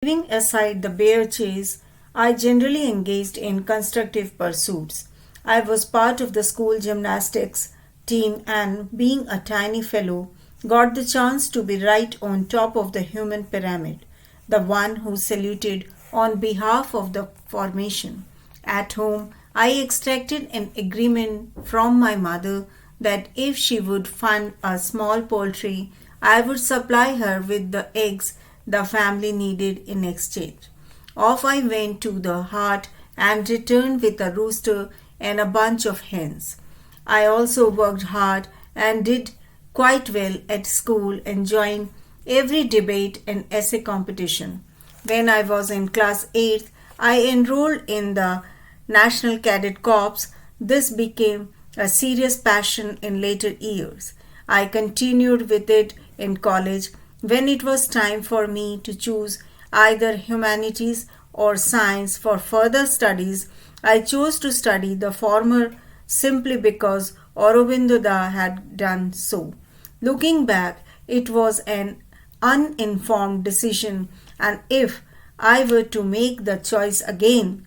Leaving aside the bear chase, I generally engaged in constructive pursuits. I was part of the school gymnastics team and, being a tiny fellow, got the chance to be right on top of the human pyramid, the one who saluted on behalf of the formation. At home, I extracted an agreement from my mother that if she would fund a small poultry, I would supply her with the eggs the family needed in exchange. Off I went to the hut and returned with a rooster and a bunch of hens. I also worked hard and did quite well at school and joined every debate and essay competition. When I was in class 8th, I enrolled in the National Cadet Corps. This became a serious passion in later years. I continued with it in college when it was time for me to choose either humanities or science for further studies. I chose to study the former simply because Aurobindo Da had done so. Looking back, it was an uninformed decision, and if I were to make the choice again,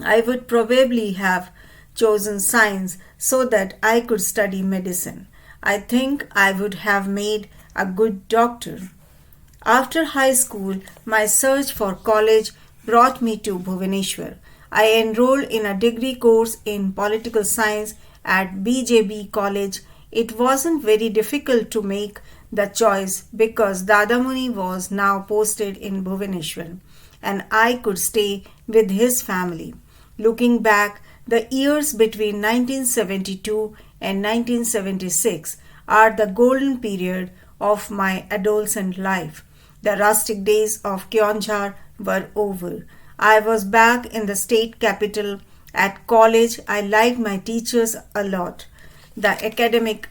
I would probably have chosen science so that I could study medicine. I think I would have made a good doctor. After high school, my search for college brought me to Bhubaneswar. I enrolled in a degree course in political science at BJB College. It wasn't very difficult to make the choice because Dadamuni was now posted in Bhubaneswar and I could stay with his family. Looking back, the years between 1972 and 1976 are the golden period of my adolescent life. The rustic days of Kyonjhar were over. I was back in the state capital. At college, I liked my teachers a lot. The academic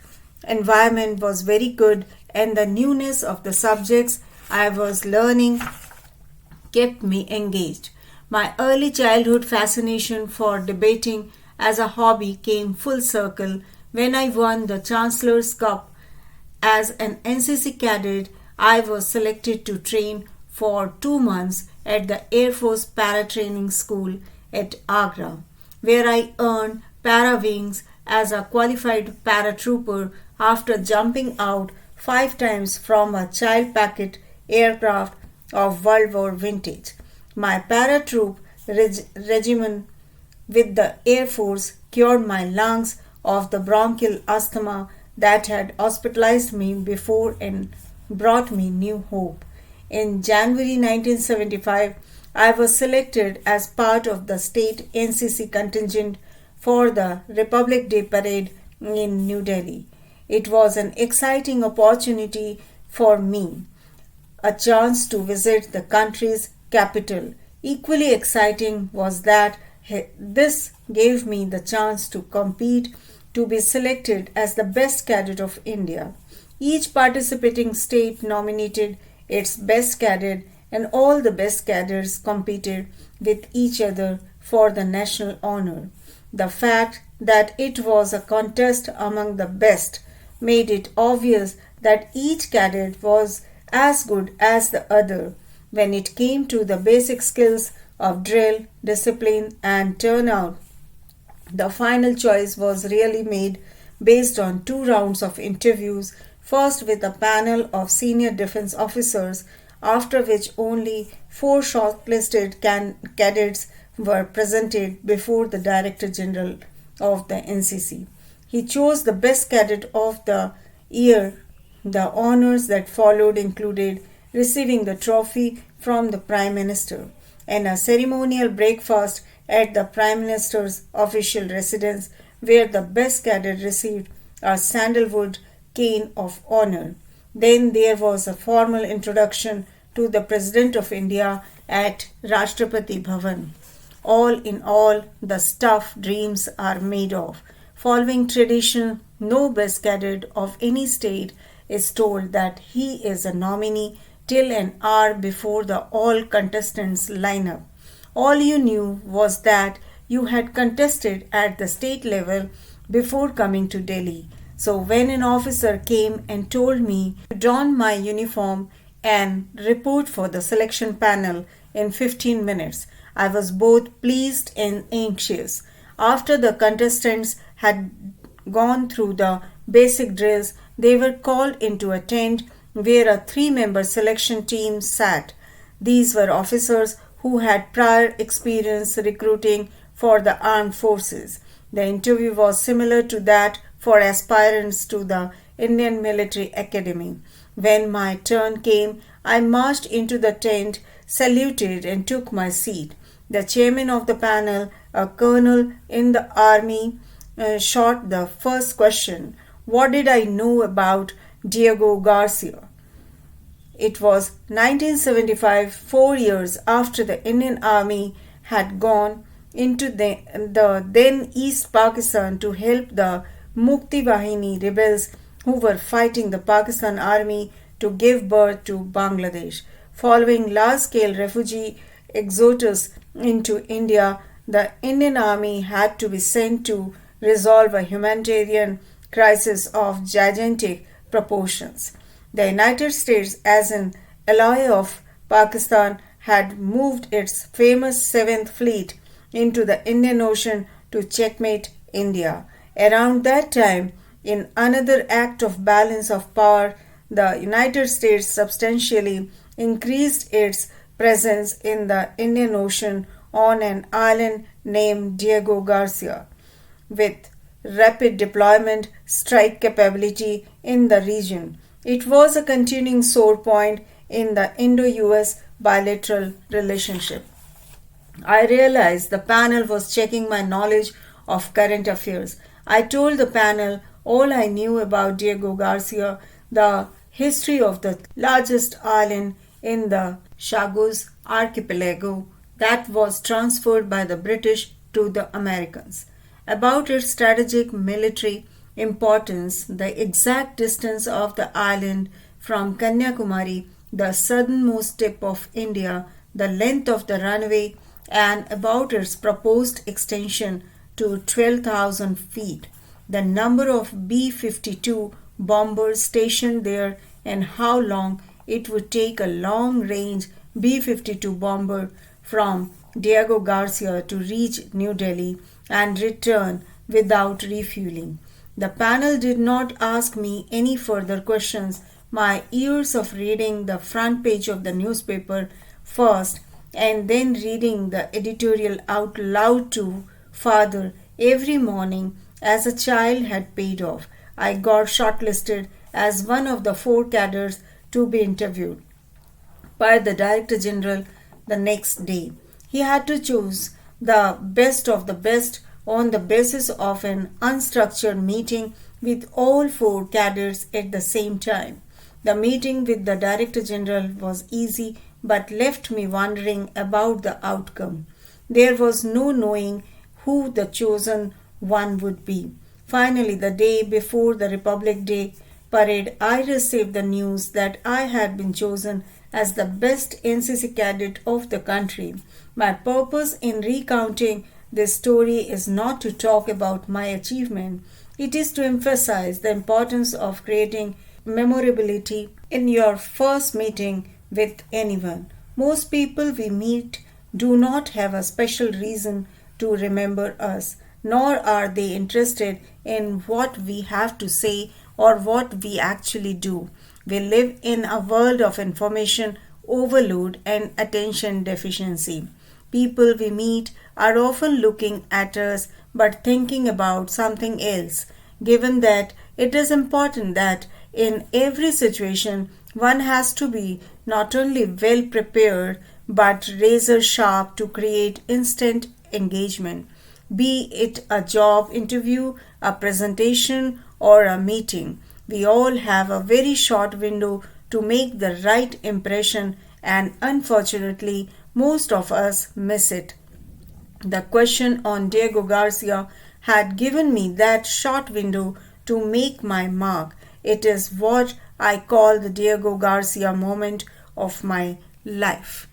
environment was very good, and the newness of the subjects I was learning kept me engaged. My early childhood fascination for debating as a hobby came full circle when I won the Chancellor's Cup. As an NCC cadet, I was selected to train for 2 months at the Air Force Para Training School at Agra, where I earned para wings as a qualified paratrooper after jumping out 5 times from a child packet aircraft of World War vintage. My paratroop regimen with the Air Force cured my lungs of the bronchial asthma that had hospitalized me before and brought me new hope. In January 1975, I was selected as part of the state NCC contingent for the Republic Day parade in New Delhi. It was an exciting opportunity for me, a chance to visit the country's capital. Equally exciting was that this gave me the chance to compete to be selected as the best cadet of India. Each participating state nominated its best cadet, and all the best cadets competed with each other for the national honor. The fact that it was a contest among the best made it obvious that each cadet was as good as the other when it came to the basic skills of drill, discipline, and turnout. The final choice was really made based on 2 rounds of interviews, first with a panel of senior defense officers, after which only 4 shortlisted cadets were presented before the Director General of the NCC. He chose the best cadet of the year. The honors that followed included receiving the trophy from the Prime Minister and a ceremonial breakfast at the Prime Minister's official residence, where the best cadet received a sandalwood cane of honor. Then there was a formal introduction to the President of India at Rashtrapati Bhavan. All in all, the stuff dreams are made of. Following tradition, no best cadet of any state is told that he is a nominee till an hour before the all contestants line up. All you knew was that you had contested at the state level before coming to Delhi. So when an officer came and told me to don my uniform, and report for the selection panel in 15 minutes. I was both pleased and anxious. After the contestants had gone through the basic drills, they were called into a tent where a 3-member selection team sat. These were officers who had prior experience recruiting for the armed forces. The interview was similar to that for aspirants to the Indian Military Academy. When my turn came, I marched into the tent, saluted, and took my seat. The chairman of the panel, a colonel in the army, shot the first question. What did I know about Diego Garcia? It was 1975, 4 years after the Indian Army had gone into the then East Pakistan to help the Mukti Bahini rebels who were fighting the Pakistan Army to give birth to Bangladesh. Following large-scale refugee exodus into India, the Indian Army had to be sent to resolve a humanitarian crisis of gigantic proportions. The United States, as an ally of Pakistan, had moved its famous 7th Fleet into the Indian Ocean to checkmate India. Around that time, in another act of balance of power, the United States substantially increased its presence in the Indian Ocean on an island named Diego Garcia. With rapid deployment strike capability in the region, it was a continuing sore point in the Indo-US bilateral relationship. I realized the panel was checking my knowledge of current affairs. I told the panel all I knew about Diego Garcia, the history of the largest island in the Chagos archipelago that was transferred by the British to the Americans, about its strategic military importance, the exact distance of the island from Kanyakumari, the southernmost tip of India, the length of the runway, and about its proposed extension to 12,000 feet, the number of B-52 bombers stationed there, and how long it would take a long-range B-52 bomber from Diego Garcia to reach New Delhi and return without refueling. The panel did not ask me any further questions. My years of reading the front page of the newspaper first and then reading the editorial out loud to father every morning as a child had paid off. I got shortlisted as one of the 4 cadres to be interviewed by the Director General the next day. He had to choose the best of the best on the basis of an unstructured meeting with all 4 cadres at the same time. The meeting with the Director General was easy but left me wondering about the outcome. There was no knowing who the chosen one would be. Finally, the day before the Republic Day parade, I received the news that I had been chosen as the best NCC cadet of the country. My purpose in recounting this story is not to talk about my achievement. It is to emphasize the importance of creating memorability in your first meeting with anyone. Most people we meet do not have a special reason to remember us, nor are they interested in what we have to say or what we actually do. We live in a world of information overload and attention deficiency. People we meet are often looking at us but thinking about something else. Given that, it is important that in every situation one has to be not only well prepared but razor sharp to create instant engagement, be it a job interview, a presentation, or a meeting. We all have a very short window to make the right impression, and unfortunately, most of us miss it. The question on Diego Garcia had given me that short window to make my mark. It is what I call the Diego Garcia moment of my life.